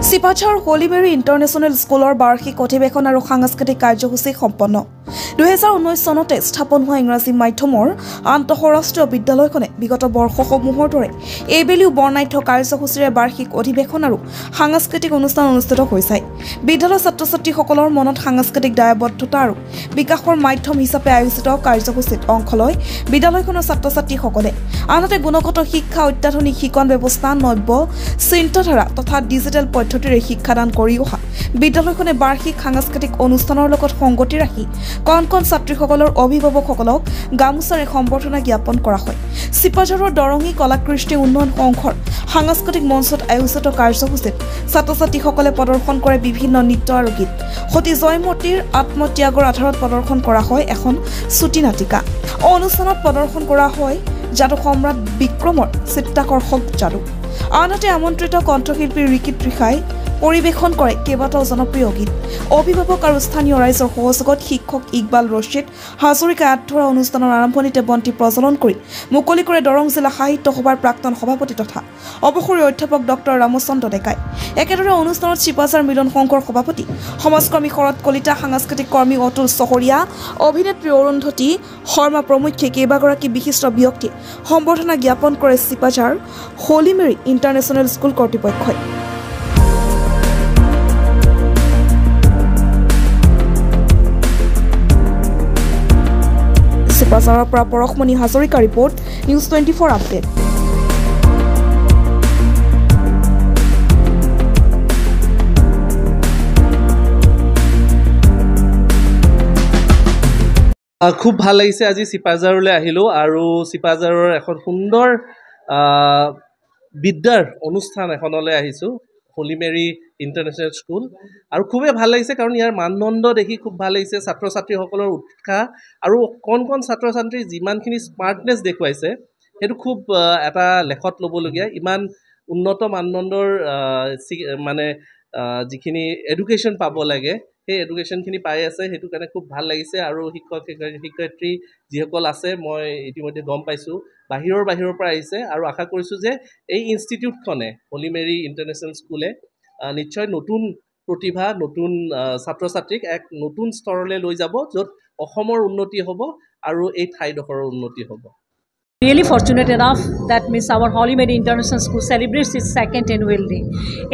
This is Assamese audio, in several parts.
চিপাঝাৰ হোলি মেৰী ইণ্টাৰনেশ্যনেল স্কুলৰ বাৰ্ষিক অধিৱেশন আৰু সাংস্কৃতিক কাৰ্যসূচী সম্পন্ন 2019 চনতে স্থাপন হোৱা ইংৰাজী মাধ্যমৰ আন্তঃৰাষ্ট্ৰীয় বিদ্যালয়খনে বিগত বৰ্ষসমূহৰ দৰে এইবেলিও বৰ্ণাঢ্য কাৰ্যসূচীৰে বাৰ্ষিক অধিৱেশন আৰু সাংস্কৃতিক অনুষ্ঠান অনুষ্ঠিত হৈছে বিদ্যালয়ৰ ছাত্ৰ-ছাত্ৰীসকলৰ মনত সাংস্কৃতিক দায়বদ্ধতা আৰু বিকাশৰ মাধ্যম হিচাপে আয়োজিত কাৰ্যসূচীত অংশ লয় বিদ্যালয়খনৰ ছাত্ৰ-ছাত্ৰীসকলে আনহাতে গুণগত শিক্ষা অত্যাধুনিক শিক্ষণ ব্যৱস্থা নব্য চিন্তাধাৰা তথা ডিজিটেল পদ্ধতিৰে শিক্ষাদান কৰি অহা বিদ্যালয়খনে বাৰ্ষিক সাংস্কৃতিক অনুষ্ঠানৰ লগত সংগতি ৰাখি কণ ছাত্ৰীসকলৰ অভিভাৱকসকলক গামোচাৰে সম্বৰ্ধনা জ্ঞাপন কৰা হয় চিপাঝাৰৰ দৰঙী কলাকৃষ্টি উন্নয়ন সংঘৰ সাংস্কৃতিক মঞ্চত আয়োজিত কাৰ্যসূচীত ছাত্ৰ-ছাত্ৰীসকলে প্ৰদৰ্শন কৰে বিভিন্ন নৃত্য আৰু গীত সতী জয়মতীৰ আত্মত্যাগৰ আধাৰত প্ৰদৰ্শন কৰা হয় এখন চুটি নাটিকা অনুষ্ঠানত প্ৰদৰ্শন কৰা হয় যাদু সম্ৰাট বিক্ৰমৰ চিত্তাকৰ্ষক যাদু আনহাতে আমন্ত্ৰিত কণ্ঠশিল্পী ৰিকি ত্ৰিখাই পৰিৱেশন কৰে কেইবাটাও জনপ্ৰিয় গীত অভিভাৱক আৰু স্থানীয় ৰাইজৰ সহযোগত শিক্ষক ইকবাল ৰছিদ হাজৰিকা আধৰা অনুষ্ঠানৰ আৰম্ভণিতে বন্তি প্ৰজ্বলন কৰি মুকলি কৰে দৰং জিলা সাহিত্য সভাৰ প্ৰাক্তন সভাপতি তথা অৱসৰী অধ্যাপক ডক্টৰ ৰামচন্দ্ৰ ডেকাই একেদৰে অনুষ্ঠানত চিপাঝাৰ মিলন সংঘৰ সভাপতি সমাজকৰ্মী শৰৎ কলিতা সাংস্কৃতিক কৰ্মী অতুল চহৰীয়া অভিনেত্ৰী অৰুন্ধতী শৰ্মা প্ৰমুখ্যে কেইবাগৰাকী বিশিষ্ট ব্যক্তিয়ে সম্বৰ্ধনা জ্ঞাপন কৰে Sipajhar Holy Mary International School কৰ্তৃপক্ষই চিপাঝাৰৰ পৰা Parashmoni Hazarika report news 24 update খুব ভাল লাগিছে আজি চিপাঝাৰলৈ আহিলোঁ আৰু চিপাঝাৰৰ এখন সুন্দৰ বিদ্যাৰ অনুষ্ঠান এখনলৈ আহিছোঁ হোলি মেৰী ইণ্টাৰনেশ্যনেল স্কুল আৰু খুবেই ভাল লাগিছে কাৰণ ইয়াৰ মানদণ্ড দেখি খুব ভাল লাগিছে ছাত্ৰ ছাত্ৰীসকলৰ উৎসাহ আৰু কণ ছাত্ৰ ছাত্ৰীৰ যিমানখিনি স্মাৰ্টনেছ দেখুৱাইছে সেইটো খুব এটা লেখত ল'বলগীয়া ইমান উন্নত মানদণ্ডৰ মানে যিখিনি এডুকেশ্যন পাব লাগে সেই এডুকেশ্যনখিনি পাই আছে সেইটো কাৰণে খুব ভাল লাগিছে আৰু শিক্ষয়িত্ৰী যিসকল আছে মই ইতিমধ্যে গম পাইছোঁ বাহিৰৰ পৰা আহিছে আৰু আশা কৰিছোঁ যে এই ইনষ্টিটিউটখনে হোলি মেৰী ইণ্টাৰনেশ্যনেল স্কুলে নিশ্চয় নতুন প্ৰতিভা নতুন ছাত্ৰ ছাত্ৰীক এক নতুন স্তৰলৈ লৈ যাব য'ত অসমৰ উন্নতি হ'ব আৰু এই ঠাইডোখৰৰ উন্নতি হ'ব Really fortunate enough that means our Holy Mary International School celebrates its second annual day.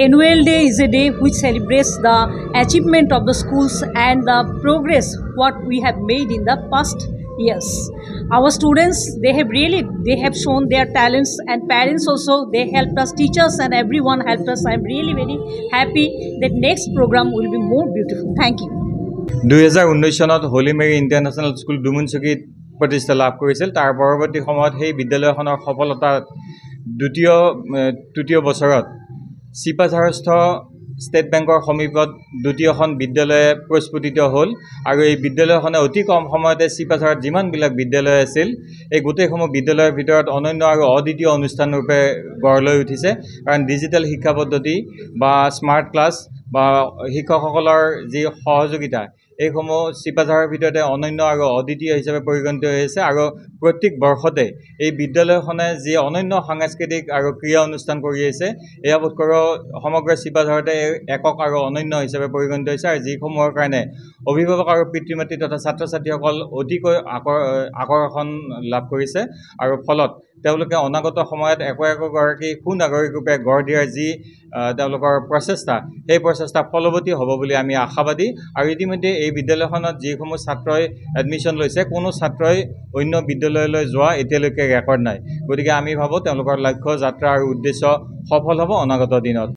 Annual day is a day which celebrates the achievement of the schools and the progress what we have made in the past years. Our students they have shown their talents and parents also they helped us, teachers and everyone helped us. I'm really very happy that next program will be more beautiful. Thank you. 2019 চনত হোলি মেৰী ইণ্টাৰনেশ্যনেল স্কুল ডুমুনচকীত প্ৰতিষ্ঠা লাভ কৰিছিল তাৰ পৰৱৰ্তী সময়ত সেই বিদ্যালয়খনৰ সফলতা তৃতীয় বছৰত চিপাঝাৰস্থ ষ্টেট বেংকৰ সমীপত দ্বিতীয়খন বিদ্যালয়ে প্ৰস্ফুটিত হ'ল আৰু এই বিদ্যালয়খনে অতি কম সময়তে চিপাঝাৰত যিমানবিলাক বিদ্যালয় আছিল এই গোটেইসমূহ বিদ্যালয়ৰ ভিতৰত অনন্য আৰু অদ্বিতীয় অনুষ্ঠানৰূপে গঢ় লৈ উঠিছে কাৰণ ডিজিটেল শিক্ষা পদ্ধতি বা স্মাৰ্ট ক্লাছ বা শিক্ষকসকলৰ যি সহযোগিতা এইসমূহ চিপাঝাৰৰ ভিতৰতে অনন্য আৰু অদ্বিতীয় হিচাপে পৰিগণিত হৈছে আৰু প্ৰত্যেক বৰ্ষতে এই বিদ্যালয়খনে যি অনন্য সাংস্কৃতিক আৰু ক্ৰীড়া অনুষ্ঠান কৰি আহিছে এয়া বোধকৰো সমগ্ৰ চিপাঝাৰতে একক আৰু অনন্য হিচাপে পৰিগণিত হৈছে আৰু যিসমূহৰ কাৰণে অভিভাৱক আৰু পিতৃ মাতৃ তথা ছাত্ৰ ছাত্ৰীসকল অতিকৈ আকৰ্ষণ লাভ কৰিছে আৰু ফলত তেওঁলোকে অনাগত সময়ত একোগৰাকী সুনাগৰিকৰূপে গঢ় দিয়াৰ যি তেওঁলোকৰ প্ৰচেষ্টা সেই প্ৰচেষ্টা ফলৱতী হ'ব বুলি আমি আশাবাদী আৰু ইতিমধ্যে এই বিদ্যালয়খনত যিসমূহ ছাত্ৰই এডমিশ্যন লৈছে কোনো ছাত্ৰই অন্য বিদ্যালয়লৈ যোৱা এতিয়ালৈকে ৰেকৰ্ড নাই গতিকে আমি ভাবোঁ তেওঁলোকৰ লক্ষ্য যাত্ৰা আৰু উদ্দেশ্য সফল হ'ব অনাগত দিনত